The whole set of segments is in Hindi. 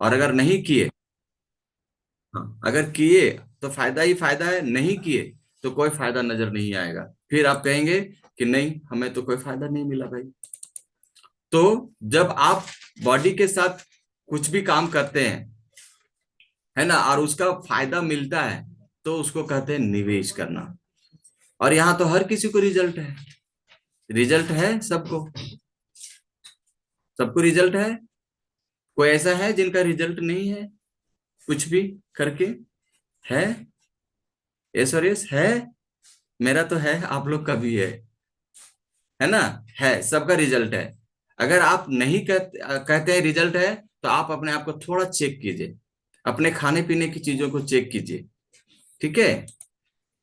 और अगर नहीं किए, हाँ, अगर किए तो फायदा ही फायदा है, नहीं किए तो कोई फायदा नजर नहीं आएगा। फिर आप कहेंगे कि नहीं, हमें तो कोई फायदा नहीं मिला भाई। तो जब आप बॉडी के साथ कुछ भी काम करते हैं, है ना, और उसका फायदा मिलता है, तो उसको कहते हैं निवेश करना। और यहाँ तो हर किसी को रिजल्ट है, रिजल्ट है सबको, सबको रिजल्ट है। कोई ऐसा है जिनका रिजल्ट नहीं है कुछ भी करके? है? यस और यस है। मेरा तो है, आप लोग का भी है ना? है, सबका रिजल्ट है। अगर आप नहीं कहते हैं रिजल्ट है, तो आप अपने आप को थोड़ा चेक कीजिए, अपने खाने पीने की चीजों को चेक कीजिए। ठीक है।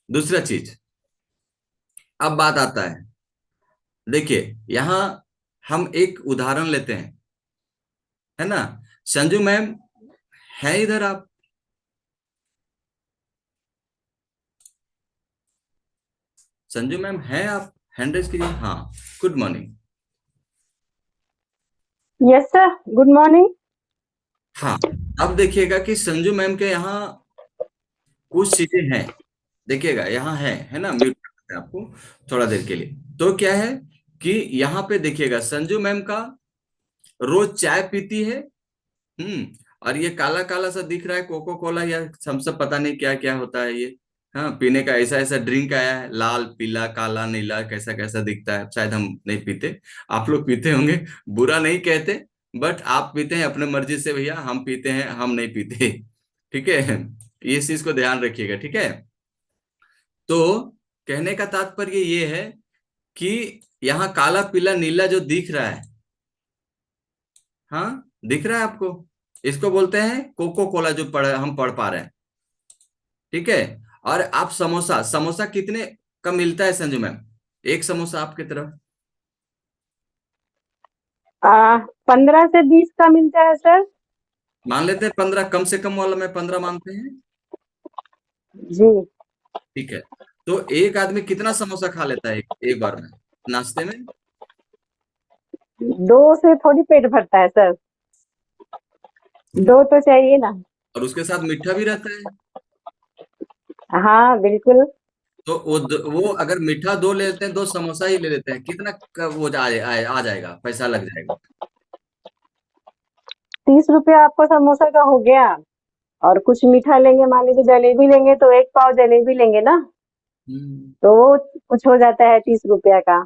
दूसरा चीज, अब बात आता है, देखिए यहां हम एक उदाहरण लेते हैं, है ना। संजू मैम है इधर? आप संजू मैम है? आप हैंड रेज कीजिए। हाँ, good morning. Yes sir, good morning. हाँ, अब देखिएगा कि संजू मैम के यहाँ कुछ चीजें हैं। देखिएगा यहाँ है ना, म्यूट करते हैं आपको थोड़ा देर के लिए। तो क्या है कि यहाँ पे देखिएगा संजू मैम का रोज चाय पीती है। और ये काला काला सा दिख रहा है, कोको कोला या थम्स अप, पता नहीं क्या क्या होता है ये। हाँ, पीने का ऐसा ऐसा ड्रिंक आया है, लाल पीला काला नीला कैसा कैसा दिखता है, शायद हम नहीं पीते, आप लोग पीते होंगे। बुरा नहीं कहते, बट आप पीते हैं अपने मर्जी से भैया, हम पीते हैं, हम नहीं पीते। ठीक है, इस चीज को ध्यान रखिएगा। ठीक है। तो कहने का तात्पर्य ये है कि यहाँ काला पीला नीला जो दिख रहा है, हाँ, दिख रहा है आपको, इसको बोलते हैं कोको कोला, जो हम पढ़ पा रहे हैं। ठीक है। और आप समोसा, समोसा कितने का मिलता है संजू मैम, एक समोसा आपकी तरफ? 15 से 20 का मिलता है सर। मान लेते हैं 15, कम से कम वाला में 15 मानते हैं। जी। ठीक है। तो एक आदमी कितना समोसा खा लेता है एक बार में, नाश्ते में? 2 से थोड़ी पेट भरता है सर, 2 तो चाहिए ना। और उसके साथ मीठा भी रहता है। हाँ बिल्कुल। तो वो अगर मीठा दो ले लेते हैं, दो समोसा ही ले लेते हैं, कितना वो आ जाएगा, पैसा लग जाएगा? 30 रुपया आपको समोसा का हो गया। और कुछ मीठा लेंगे, मान लीजिए जलेबी लेंगे तो 1 पाव जलेबी लेंगे ना, हम्म। तो वो कुछ हो जाता है 30 रुपया का।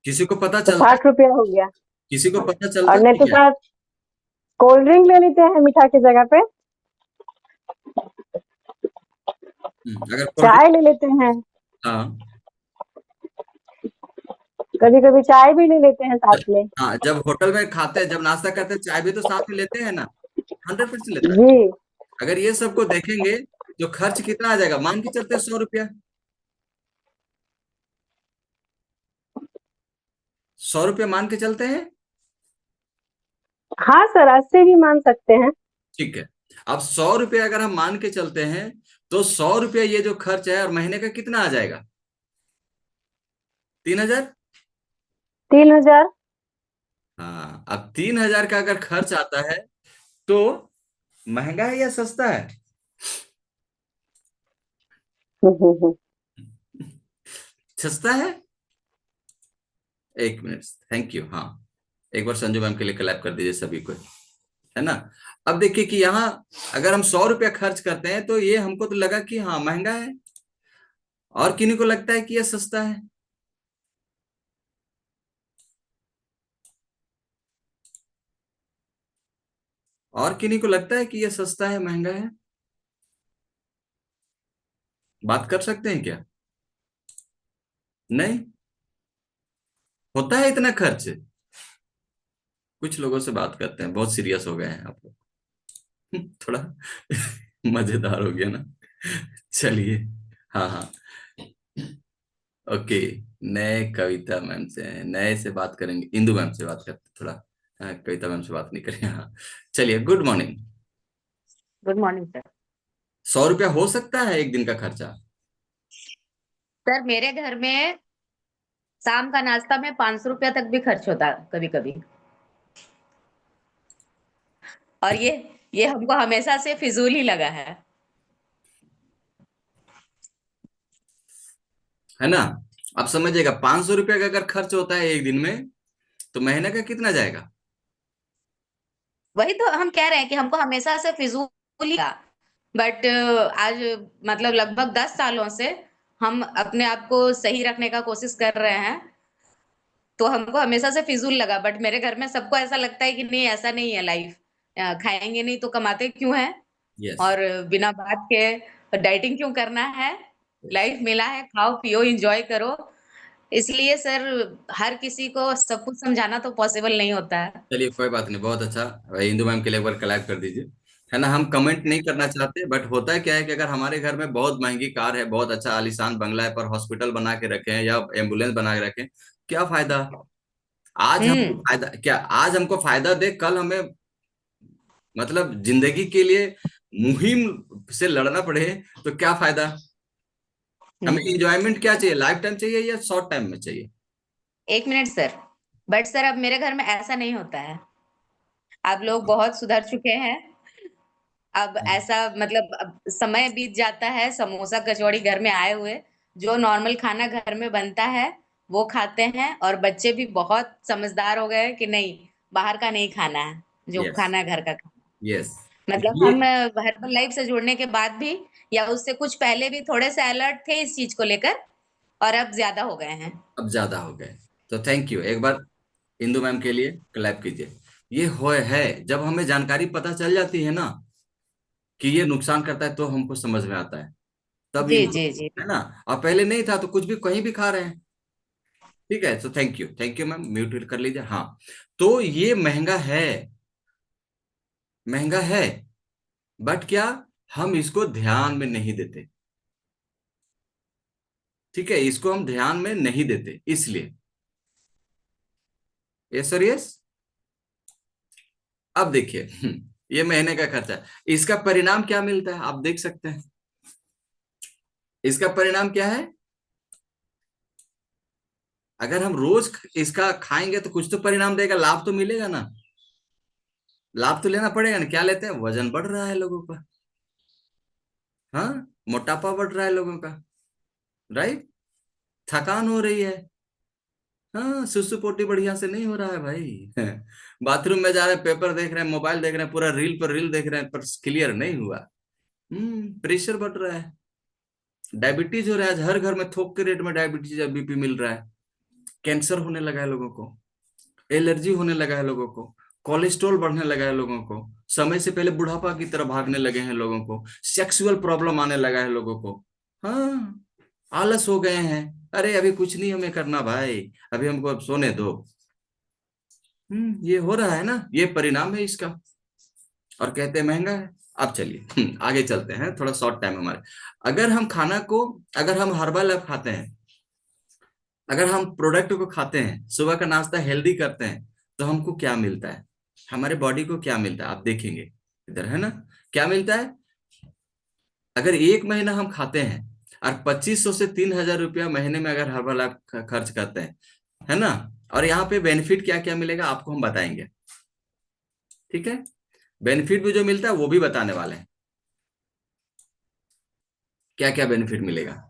किसी को पता तो चलता है? 60 रुपया हो गया। किसी को पता चलता और नहीं है तो क्या? सर, कोल्ड ड्रिंक ले लेते हैं मीठा की जगह पे, अगर कोल्ड ड्रिंक, चाय ले लेते हैं। हाँ, कभी कभी चाय भी ले लेते हैं साथ में। हाँ, जब होटल में खाते हैं, जब नाश्ता करते हैं, चाय भी तो साथ में लेते हैं ना, 100% लेता है। जी। अगर ये सबको देखेंगे तो खर्च कितना आ जाएगा, मान के चलते हैं 100 रुपया। 100 रुपया मान के चलते हैं। हाँ सर, 80 भी मान सकते हैं। ठीक है। अब 100 रुपया अगर हम मान के चलते हैं, तो 100 रुपया ये जो खर्च है, और महीने का कितना आ जाएगा? 3,000। 3,000। हाँ, अब 3,000 का अगर खर्च आता है, तो महंगा है या सस्ता है? सस्ता है। एक मिनट, थैंक यू। हाँ, एक बार संजू मैम के लिए क्लैप कर दीजिए सभी को, है ना। अब देखिए कि यहाँ अगर हम 100 रुपया खर्च करते हैं, तो ये हमको तो लगा कि हाँ महंगा है, और किन्हीं को लगता है कि ये सस्ता है। और किन्हीं को लगता है कि ये सस्ता है, महंगा है। बात कर सकते हैं क्या? नहीं, होता है इतना खर्च? कुछ लोगों से बात करते हैं, बहुत सीरियस हो गए हैं आप लोग। थोड़ा मजेदार हो गया ना। चलिए। हाँ हाँ, ओके। नए कविता मैम से, नए से बात करेंगे, इंदु मैम से बात करते हैं थोड़ा। कविता मैम से बात नहीं करेंगे। हाँ, चलिए, good morning. Good morning sir. 100 रुपया हो सकता है एक दिन का खर्चा? सर मेरे घर में शाम का नाश्ता में 500 रुपया तक भी खर्च होता कभी कभी। और ये हमको हमेशा से फिजूल ही लगा है। है ना। आप समझिएगा, 500 रुपया का अगर खर्च होता है एक दिन में, तो महीने का कितना जाएगा। वही तो हम कह रहे हैं कि हमको हमेशा से फिजूल ही लगा। बट आज मतलब लगभग 10 सालों से हम अपने आप को सही रखने का कोशिश कर रहे हैं, तो हमको हमेशा से फिजूल लगा। बट मेरे घर में सबको ऐसा लगता है कि नहीं, ऐसा नहीं है लाइफ। खाएंगे नहीं तो कमाते क्यों हैं, यस। और बिना बात के डाइटिंग क्यों करना है। लाइफ मिला है, खाओ पियो एंजॉय करो। इसलिए सर, हर किसी को सब कुछ समझाना तो पॉसिबल नहीं होता है। चलिए कोई बात नहीं, बहुत अच्छा। इंदु मैम के लिए एक बार क्लैप कर दीजिए। है ना, हम कमेंट नहीं करना चाहते, बट होता है क्या है कि अगर हमारे घर में बहुत महंगी कार है, बहुत अच्छा आलीशान बंगला है, पर हॉस्पिटल बना के रखे हैं या एम्बुलेंस बना के रखे हैं, क्या फायदा। आज हमको हम्म। फायदा क्या, आज हमको फायदा दे, कल हमें मतलब जिंदगी के लिए मुहिम से लड़ना पड़े, तो क्या फायदा। हमें हम्म। इंजॉयमेंट क्या चाहिए, लाइफ टाइम चाहिए या शॉर्ट टाइम में चाहिए। 1 मिनट सर। बट सर, अब मेरे घर में ऐसा नहीं होता है। आप लोग बहुत सुधर चुके हैं। अब ऐसा मतलब अब समय बीत जाता है, समोसा कचौड़ी घर में आए हुए, जो नॉर्मल खाना घर में बनता है वो खाते हैं। और बच्चे भी बहुत समझदार हो गए कि नहीं, बाहर का नहीं खाना है, जो यस। खाना है घर का खाना। यस। मतलब ये हम हर्बल लाइफ से जुड़ने के बाद भी, या उससे कुछ पहले भी थोड़े से अलर्ट थे इस चीज को लेकर, और अब ज्यादा हो गए हैं। अब ज्यादा हो गए। तो थैंक यू, एक बार इंदु मैम के लिए क्लैप कीजिए। ये हो है, जब हमें जानकारी पता चल जाती है ना कि ये नुकसान करता है, तो हमको समझ में आता है, तब जी इम्प्रूव। जी जी। है ना। और पहले नहीं था तो कुछ भी कहीं भी खा रहे हैं। ठीक है, तो थैंक यू मैम, म्यूट कर लीजिए। हाँ, तो ये महंगा है, महंगा है, बट क्या, हम इसको ध्यान में नहीं देते। ठीक है, इसको हम ध्यान में नहीं देते, इसलिए। Yes sir, yes. अब देखिए, ये महीने का खर्चा, इसका परिणाम क्या मिलता है आप देख सकते हैं। इसका परिणाम क्या है, अगर हम रोज इसका खाएंगे तो कुछ तो परिणाम देगा, लाभ तो मिलेगा ना। लाभ तो लेना पड़ेगा ना, क्या लेते हैं, वजन बढ़ रहा है लोगों का। हाँ, मोटापा बढ़ रहा है लोगों का। राइट। थकान हो रही है। हाँ, सुसु पोटी बढ़िया से नहीं हो रहा है भाई। बाथरूम में जा रहे हैं, पेपर देख रहे हैं, मोबाइल देख रहे हैं, पूरा रील पर रील देख रहे हैं, पर क्लियर नहीं हुआ। प्रेशर बढ़ रहा है। डायबिटीज हो रहा है, आज हर घर में थोक के रेट में डायबिटीज या बीपी मिल रहा है। कैंसर होने लगा है लोगों को। एलर्जी होने लगा है लोगों को। कोलेस्ट्रॉल बढ़ने लगा है लोगों को। समय से पहले बुढ़ापा की तरफ भागने लगे हैं लोगों को। सेक्सुअल प्रॉब्लम आने लगा है लोगों को। हाँ, आलस हो गए हैं। अरे अभी कुछ नहीं हमें करना भाई, अभी हमको अब सोने दो। ये हो रहा है ना, ये परिणाम है इसका। और कहते हैं महंगा है। अब चलिए, आगे चलते हैं, थोड़ा शॉर्ट टाइम हमारे। अगर हम खाना को, अगर हम हर्बल ऐप खाते हैं, अगर हम प्रोडक्ट को खाते हैं, सुबह का नाश्ता हेल्दी करते हैं, तो हमको क्या मिलता है, हमारे बॉडी को क्या मिलता है, आप देखेंगे इधर, है ना। क्या मिलता है, अगर एक महीना हम खाते हैं और 2500 से 3000 रुपया महीने में अगर हर्बल ऐप खर्च करते हैं, है ना, और यहाँ पे बेनिफिट क्या क्या मिलेगा आपको हम बताएंगे। ठीक है, बेनिफिट भी जो मिलता है वो भी बताने वाले हैं, क्या क्या बेनिफिट मिलेगा।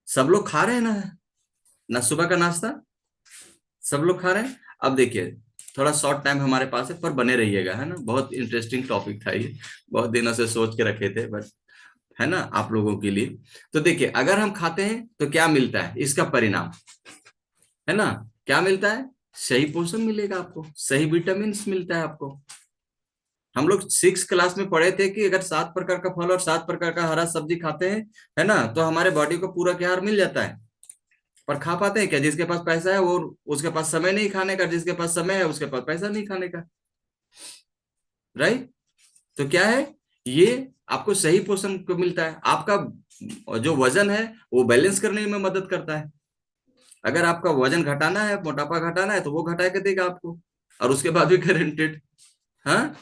सब लोग खा रहे हैं ना, ना सुबह का नाश्ता, सब लोग खा रहे हैं। अब देखिए, थोड़ा शॉर्ट टाइम हमारे पास है, पर बने रहिएगा, है ना, बहुत इंटरेस्टिंग टॉपिक था ये। बहुत दिनों से सोच के रखे थे, बट है ना आप लोगों के लिए। तो देखिए, अगर हम खाते हैं तो क्या मिलता है, इसका परिणाम, है ना, क्या मिलता है, सही पोषण मिलेगा आपको, सही विटामिन मिलता है आपको। हम लोग 6 क्लास में पढ़े थे कि अगर 7 प्रकार का फल और 7 प्रकार का हरा सब्जी खाते हैं, है ना, तो हमारे बॉडी को पूरा आहार मिल जाता है। पर खा पाते हैं क्या, जिसके पास पैसा है वो, उसके पास समय नहीं खाने का, जिसके पास समय है उसके पास पैसा नहीं खाने का। राइट। तो क्या है, ये आपको सही पोषण को मिलता है, आपका जो वजन है वो बैलेंस करने में मदद करता है। अगर आपका वजन घटाना है, मोटापा घटाना है, तो वो घटा के देगा आपको, और उसके बाद भी गारंटेड। हाँ,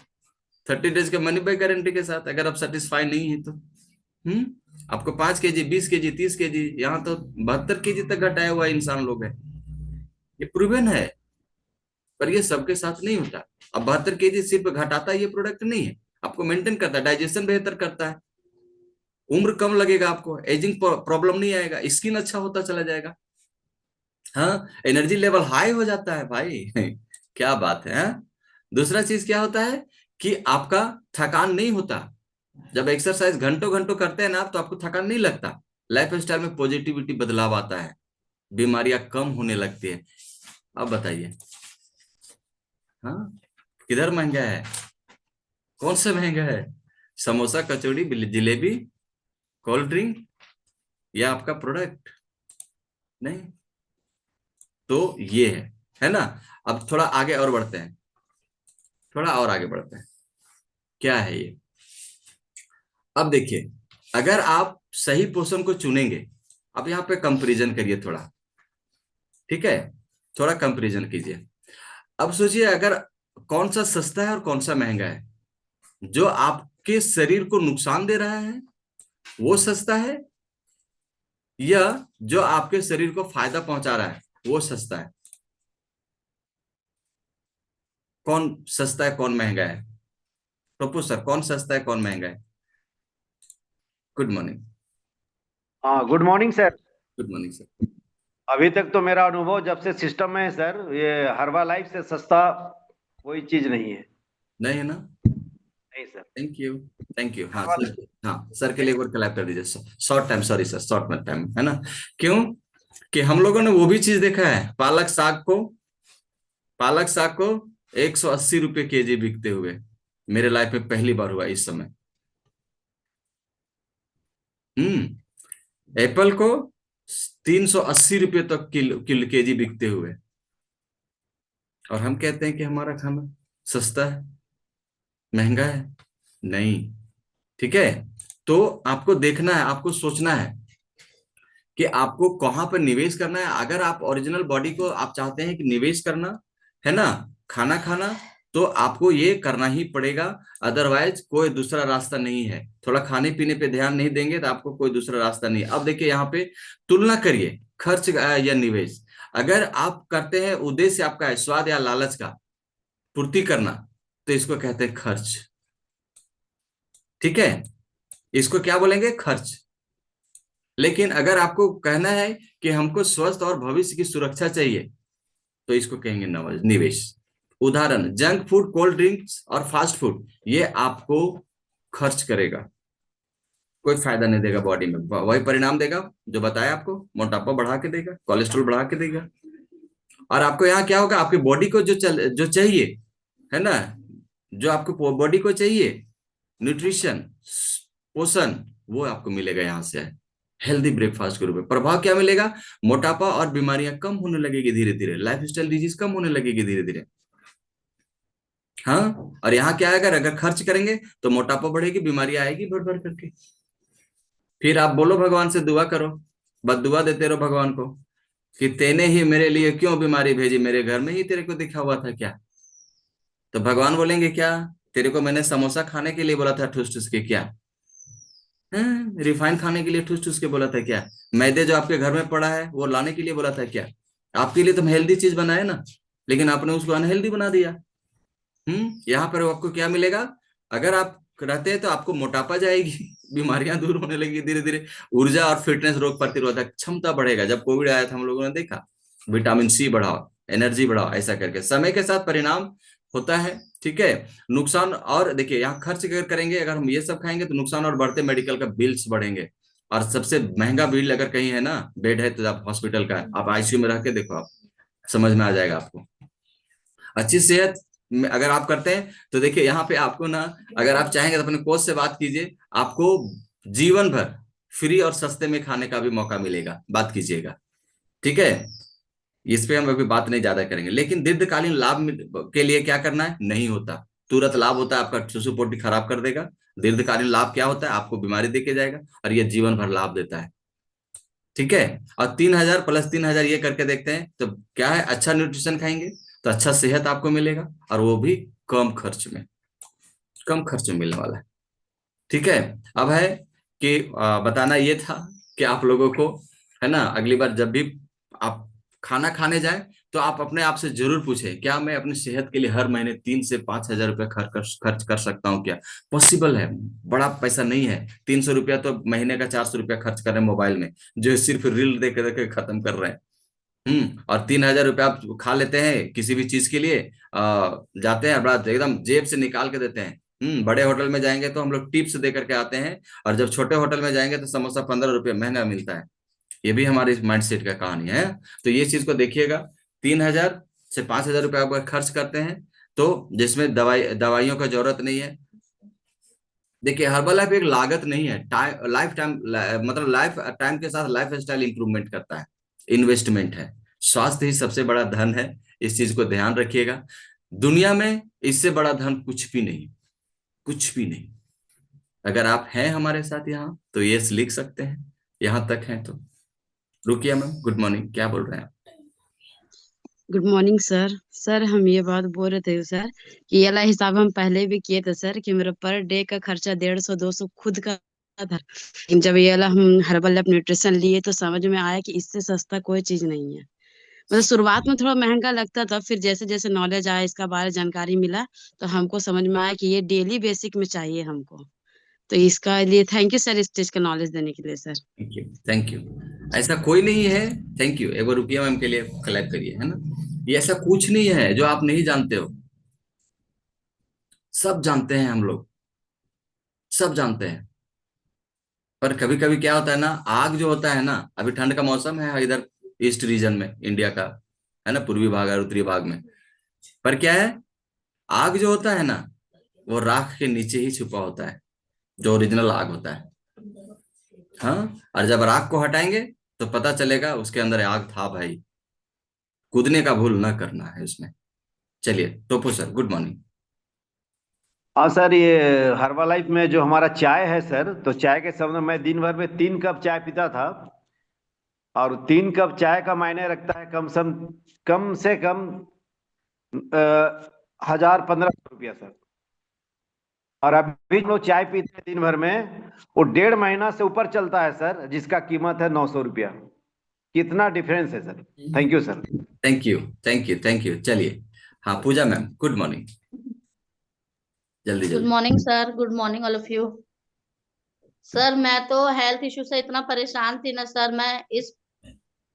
30 डेज के मनी बैक गारंटी के साथ, अगर आप सेटिस्फाई नहीं है तो। आपको 5 केजी, 20 केजी, 30 केजी, यहाँ तो 72 केजी तक घटाया हुआ इंसान लोग है। ये प्रूवन है। पर ये सबके साथ नहीं होता। अब 72 kg सिर्फ घटाता ये प्रोडक्ट नहीं है, आपको मेंटेन करता है, डाइजेशन बेहतर करता है, उम्र कम लगेगा, आपको एजिंग प्रॉब्लम नहीं आएगा, स्किन अच्छा होता चला जाएगा, हाँ, एनर्जी लेवल हाई हो जाता है भाई। क्या बात है, हाँ? दूसरा चीज क्या होता है कि आपका थकान नहीं होता। जब एक्सरसाइज घंटों घंटों करते हैं ना आप, तो आपको थकान नहीं लगता, लाइफ स्टाइल में पॉजिटिविटी बदलाव आता है, बीमारियां कम होने लगती है। अब बताइए, हाँ, किधर महंगा है, कौन सा महंगा है, समोसा, कचौड़ी, जलेबी, कोल्ड ड्रिंक, या आपका प्रोडक्ट? नहीं। तो ये है ना। अब थोड़ा आगे और बढ़ते हैं, थोड़ा और आगे बढ़ते हैं, क्या है ये। अब देखिए, अगर आप सही पोषण को चुनेंगे, अब यहाँ पे कंपैरिजन करिए थोड़ा, ठीक है, थोड़ा कंपैरिजन कीजिए। अब सोचिए, अगर कौन सा सस्ता है और कौन सा महंगा है। जो आपके शरीर को नुकसान दे रहा है वो सस्ता है, या जो आपके शरीर को फायदा पहुंचा रहा है वो सस्ता है? कौन सस्ता है कौन महंगा है? प्रपोज सर, कौन सस्ता है कौन महंगा है? Good morning. हाँ, good morning sir. Good morning sir. अभी तक तो मेरा अनुभव जब से सिस्टम में है सर, ये हर्बा लाइफ से सस्ता कोई चीज नहीं है। नहीं है ना। नहीं sir. Thank you. Thank you, हाँ हर्बा सर, हाँ सर के लिए एक बार क्लैप कर दीजिए। Short time, sorry sir, short में टाइम है ना। क्यों? कि हम लोगों ने वो भी चीज देखा है, पालक साग को 180 रुपए kg बिकते हुए, मेरे लाइफ में पहली बार हुआ इस समय। एप्पल को 380 रुपए तक किलो kg बिकते हुए, और हम कहते हैं कि हमारा खाना सस्ता है, महंगा है। नहीं, ठीक है। तो आपको देखना है, आपको सोचना है कि आपको कहाँ पर निवेश करना है। अगर आप ओरिजिनल बॉडी को आप चाहते हैं कि निवेश करना है ना, खाना खाना, तो आपको ये करना ही पड़ेगा, अदरवाइज कोई दूसरा रास्ता नहीं है। थोड़ा खाने पीने पे ध्यान नहीं देंगे तो आपको कोई दूसरा रास्ता नहीं है। अब देखिए यहाँ पे तुलना करिए, खर्च या निवेश। अगर आप करते हैं, उद्देश्य आपका है स्वाद या लालच का पूर्ति करना, तो इसको कहते हैं खर्च, ठीक है, इसको क्या बोलेंगे, खर्च। लेकिन अगर आपको कहना है कि हमको स्वस्थ और भविष्य की सुरक्षा चाहिए, तो इसको कहेंगे निवेश। उदाहरण, जंक फूड, कोल्ड ड्रिंक्स और फास्ट फूड, ये आपको खर्च करेगा, कोई फायदा नहीं देगा बॉडी में, वही परिणाम देगा जो बताया आपको, मोटापा बढ़ा के देगा, कोलेस्ट्रॉल बढ़ा के देगा। और आपको यहाँ क्या होगा, आपकी बॉडी को जो चाहिए, है ना, जो आपको बॉडी को चाहिए, न्यूट्रिशन, पोषण, वो आपको मिलेगा यहाँ से, हेल्दी ब्रेकफास्ट के रूप में। प्रभाव क्या मिलेगा, मोटापा और बीमारियां कम होने लगेगी धीरे धीरे, लाइफ स्टाइल डिजीज कम होने लगेगी धीरे धीरे। हाँ, और यहाँ क्या है, अगर खर्च करेंगे तो मोटापा बढ़ेगी, बीमारियां आएगी भर भर करके। फिर आप बोलो भगवान से दुआ करो, बद्दुआ देते रहो भगवान को कि तेने ही मेरे लिए क्यों बीमारी भेजी, मेरे घर में ही तेरे को दिखा हुआ था क्या? तो भगवान बोलेंगे क्या, तेरे को मैंने समोसा खाने के लिए बोला था ठूस ठूस के क्या? रिफाइंड खाने के लिए ठूस ठूस के बोला था क्या? मैदे जो आपके घर में पड़ा है वो लाने के लिए बोला था क्या? आपके लिए तो हेल्दी चीज बनाए ना, लेकिन आपने उसको अनहेल्दी बना दिया। यहाँ पर आपको क्या मिलेगा, अगर आप रहते हैं तो आपको मोटापा जाएगी, बीमारियां दूर होने लगेगी धीरे धीरे, ऊर्जा और फिटनेस, रोग प्रतिरोधक क्षमता बढ़ेगा। जब कोविड आया था हम लोगों ने देखा, विटामिन सी बढ़ाओ, एनर्जी बढ़ाओ, ऐसा करके समय के साथ परिणाम होता है, ठीक है। नुकसान, और देखिए यहाँ खर्च अगर करेंगे, अगर हम ये सब खाएंगे तो नुकसान और बढ़ते मेडिकल का बिल्स बढ़ेंगे। और सबसे महंगा बिल अगर कहीं है ना, बेड है तो आप हॉस्पिटल का है, आप आईसीयू में रह के देखो, आप समझ में आ जाएगा आपको। अच्छी सेहत अगर आप करते हैं तो देखिए यहाँ पे आपको ना, अगर आप चाहेंगे तो अपने कोच से बात कीजिए, आपको जीवन भर फ्री और सस्ते में खाने का भी मौका मिलेगा, बात कीजिएगा, ठीक है। इस पे हम अभी बात नहीं ज्यादा करेंगे, लेकिन दीर्घकालीन लाभ के लिए क्या करना है, नहीं होता। तुरंत लाभ होता है, आपका सुसुपोटी खराब कर देगा। दीर्घकालीन लाभ क्या होता है, आपको बीमारी देके जाएगा, और ये जीवन भर लाभ देता है, ठीक है। और 3,000 प्लस 3,000 ये करके देखते हैं तो क्या है, अच्छा न्यूट्रिशन खाएंगे तो अच्छा सेहत आपको मिलेगा, और वो भी कम खर्च में, कम खर्च में मिलने वाला है, ठीक है। अब है कि बताना ये था कि आप लोगों को, है ना, अगली बार जब भी आप खाना खाने जाए तो आप अपने आप से जरूर पूछें, क्या मैं अपनी सेहत के लिए हर महीने 3 से 5 हजार रुपया खर्च कर सकता हूँ क्या? पॉसिबल है, बड़ा पैसा नहीं है। 300 रुपया तो महीने का 400 रुपया खर्च कर रहे हैं मोबाइल में, जो सिर्फ रील देख देख खत्म कर रहे हैं। और 3 हजार रुपया आप खा लेते हैं किसी भी चीज के लिए, जाते हैं बड़ा एकदम जेब से निकाल के देते हैं। बड़े होटल में जाएंगे तो हम लोग टिप्स दे करके आते हैं, और जब छोटे होटल में जाएंगे तो समोसा 15 रुपये महंगा मिलता है। ये भी हमारे माइंडसेट का कहानी है। तो ये चीज को देखिएगा, 3 हजार से 5 हजार रुपया अगर खर्च करते हैं तो जिसमें दवाइयों का जरूरत नहीं है। देखिए हर्बल लाइफ एक लागत नहीं है, टाइम लाइफ टाइम, मतलब लाइफ टाइम के साथ लाइफ स्टाइल इंप्रूवमेंट करता है, इन्वेस्टमेंट है। स्वास्थ्य ही सबसे बड़ा धन है, इस चीज को ध्यान रखिएगा। दुनिया में इससे बड़ा धन कुछ भी नहीं, कुछ भी नहीं। अगर आप हैं हमारे साथ यहाँ तो यस लिख सकते हैं, यहाँ तक हैं तो। रुकिए मैम, गुड मॉर्निंग, क्या बोल रहे हैं आप? Good morning sir. सर हम ये बात बोल रहे थे सर कि ये वाला हिसाब हम पहले भी किए थे सर कि मेरा पर डे का खर्चा 150-200 खुद का था। लेकिन जब ये वाला हम हर्बल लैब न्यूट्रिशन लिए तो समझ में आया कि इससे सस्ता कोई चीज नहीं है। मतलब शुरुआत में थोड़ा महंगा लगता था, फिर जैसे जैसे नॉलेज आया, इसका बारे में जानकारी मिला, तो हमको समझ में आया कि ये डेली बेसिक में चाहिए हमको। तो इसका लिए थैंक यू सर, इस चीज का नॉलेज देने के लिए sir. Thank you, thank you. ऐसा कोई नहीं है, थैंक यू, एक बार रुकिए मैम के लिए क्लैप करिए, है ना। ये ऐसा कुछ नहीं है जो आप नहीं जानते हो, सब जानते हैं हम लोग, सब जानते हैं। पर कभी कभी क्या होता है ना, आग जो होता है ना, अभी ठंड का मौसम है इधर ईस्ट रीजन में इंडिया का, है ना, पूर्वी भाग और उत्तरी भाग में। पर क्या है, आग जो होता है ना, वो राख के नीचे ही छुपा होता है, जो ओरिजिनल आग होता है। हाँ, और जब राख को हटाएंगे तो पता चलेगा उसके अंदर आग था भाई। कूदने का भूल ना करना है उसमें। चलिए टोपो सर, गुड मॉर्निंग। हाँ सर, ये हर्बल लाइफ में जो हमारा चाय है सर, तो चाय के समय मैं दिन भर में 3 कप चाय पीता था। और 3 कप चाय का मायने रखता है कम से कम 1,000-1,500 रुपया सर। और अभी जो चाय पीते हैं दिन भर में, वो 1.5 महीना से ऊपर चलता है सर, जिसका कीमत है 900 रुपया। कितना डिफरेंस है sir. Thank you sir. Thank you, thank you, thank you. चलिए, हाँ पूजा मैम, गुड मॉर्निंग, जल्दी गुड जल्दी। Morning sir, good morning all of you. Sir मैं तो हेल्थ इशू से इतना परेशान थी ना सर, मैं इस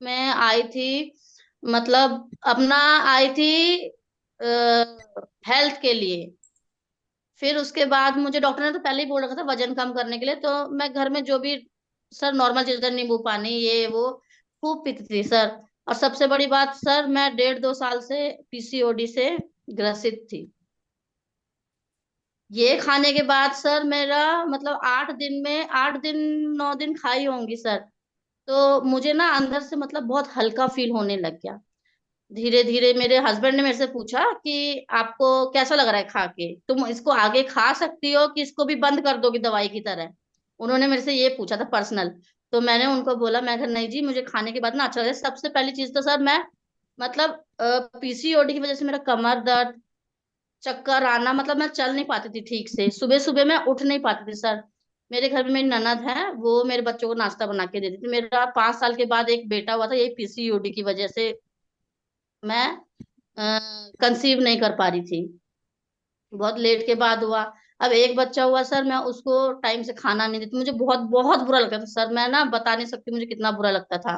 में आई थी, मतलब अपना आई थी हेल्थ के लिए। फिर उसके बाद मुझे डॉक्टर ने तो पहले ही बोल रखा था वजन कम करने के लिए, तो मैं घर में जो भी सर नॉर्मल चीज, नींबू पानी ये वो खूब पीती थी सर। और सबसे बड़ी बात सर, मैं 1.5-2 साल से पीसीओडी से ग्रसित थी। ये खाने के बाद सर मेरा मतलब 8 दिन में 8 दिन 9 दिन खाई होंगी सर, तो मुझे ना अंदर से मतलब बहुत हल्का फील होने लग गया। धीरे धीरे मेरे हस्बैंड ने मेरे से पूछा कि आपको कैसा लग रहा है खा के, तुम इसको आगे खा सकती हो कि इसको भी बंद कर दोगी दवाई की तरह। उन्होंने मेरे से ये पूछा था पर्सनल। तो मैंने उनको बोला, मैं कहा नहीं जी, मुझे खाने के बाद ना अच्छा लगे। सबसे पहली चीज तो सर मैं मतलब पीसीओडी की वजह से मेरा कमर दर्द, चक्कर आना, मतलब मैं चल नहीं पाती थी ठीक से, सुबह सुबह मैं उठ नहीं पाती थी सर। मेरे घर में मेरी ननद है, वो मेरे बच्चों को नाश्ता बना के देती थी। मेरा 5 साल के बाद एक बेटा हुआ था, यही पीसीओडी की वजह से मैं कंसीव नहीं कर पा रही थी, बहुत लेट के बाद हुआ। अब एक बच्चा हुआ सर, मैं उसको टाइम से खाना नहीं देती, मुझे बहुत बहुत बुरा लगता था सर, मैं ना बता नहीं सकती मुझे कितना बुरा लगता था।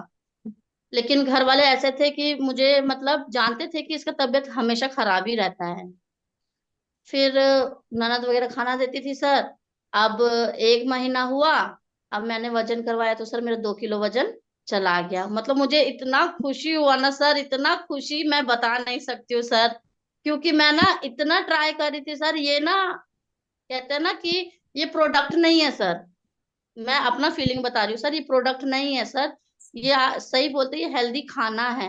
लेकिन घर वाले ऐसे थे कि मुझे मतलब जानते थे कि इसका तबीयत हमेशा खराब ही रहता है। फिर ननद वगैरह खाना देती थी सर। अब 1 महीना हुआ, अब मैंने वजन करवाया तो सर मेरा 2 किलो वजन चला गया। मतलब मुझे इतना खुशी हुआ ना सर, इतना खुशी मैं बता नहीं सकती हूँ सर। क्योंकि मैं ना इतना ट्राई कर रही थी सर, ये ना कहते हैं ना कि ये प्रोडक्ट नहीं है सर, मैं अपना फीलिंग बता रही हूँ सर, ये प्रोडक्ट नहीं है सर, ये सही बोलते हैं, ये हेल्दी खाना है।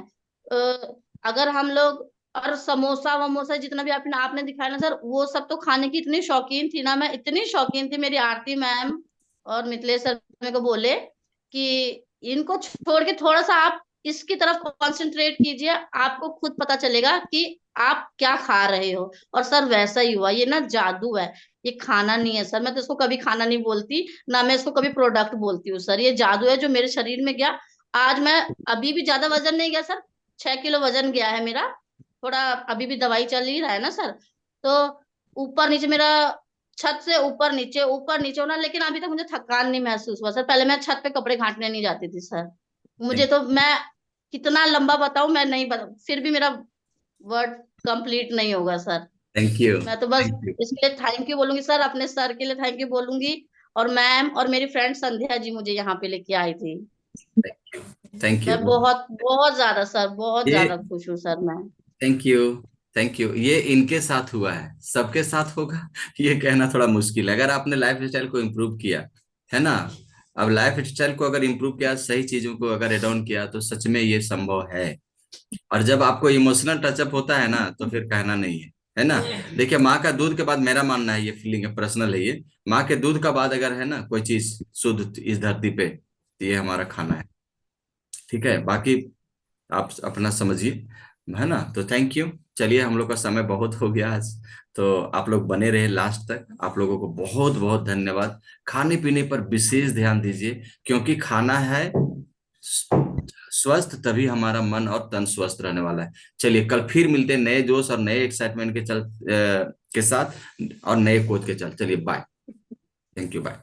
अगर हम लोग और समोसा वमोसा जितना भी आपने आपने दिखाया ना सर, वो सब तो खाने की इतनी शौकीन थी ना मैं, इतनी शौकीन थी, मेरी आरती मैम और मिथिलेश सर मेरे को बोले कि इनको छोड़ के थोड़ा सा आप इसकी तरफ कंसंट्रेट कीजिए, आपको खुद पता चलेगा कि आप क्या खा रहे हो। और सर वैसा ही हुआ, ये ना जादू है, ये खाना नहीं है सर। मैं तो इसको कभी खाना नहीं बोलती, ना मैं इसको कभी प्रोडक्ट बोलती हूँ सर, ये जादू है जो मेरे शरीर में गया। आज मैं अभी भी ज्यादा वजन नहीं गया सर, 6 किलो वजन गया है मेरा। थोड़ा अभी भी दवाई चल ही रहा है ना सर, तो ऊपर नीचे मेरा, छत से ऊपर नीचे होना, लेकिन अभी तक मुझे थकान नहीं महसूस हुआ सर। पहले मैं छत पे कपड़े घाटने नहीं जाती थी सर। मुझे तो, मैं कितना लंबा बताऊं, मैं नहीं बता, फिर भी मेरा वर्ड कंप्लीट नहीं होगा सर। Thank you. मैं तो बस थैंक यू। इसके लिए थैंक यू बोलूंगी सर, अपने सर के लिए थैंक यू बोलूंगी, और मैम और मेरी फ्रेंड संध्या जी मुझे यहाँ पे लेके आई थी। Thank you. मैं बहुत बहुत ज्यादा सर, बहुत ये ज्यादा खुश हूँ सर मैं। Thank you. Thank you. ये इनके साथ हुआ है, सबके साथ होगा ये कहना थोड़ा मुश्किल है। अगर आपने लाइफ स्टाइल को इम्प्रूव किया है ना, अब लाइफ स्टाइल को अगर इम्प्रूव किया, सही चीजों को अगर एड ऑन किया, तो सच में ये संभव है। और जब आपको इमोशनल टचअप होता है ना, तो फिर कहना नहीं है ना। देखिए, माँ का दूध के बाद, मेरा मानना है, ये फीलिंग है, पर्सनल है ये, माँ के दूध का बाद अगर है ना कोई चीज शुद्ध इस धरती पे, तो ये हमारा खाना है। ठीक है, बाकी आप अपना समझिए, है ना। तो थैंक यू। चलिए, हम लोग का समय बहुत हो गया आज, तो आप लोग बने रहे लास्ट तक। आप लोगों को बहुत बहुत धन्यवाद। खाने पीने पर विशेष ध्यान दीजिए, क्योंकि खाना है स्वस्थ, तभी हमारा मन और तन स्वस्थ रहने वाला है। चलिए, कल फिर मिलते हैं नए जोश और नए एक्साइटमेंट के साथ और नए कोच के चल। चलिए, बाय। Thank you, bye.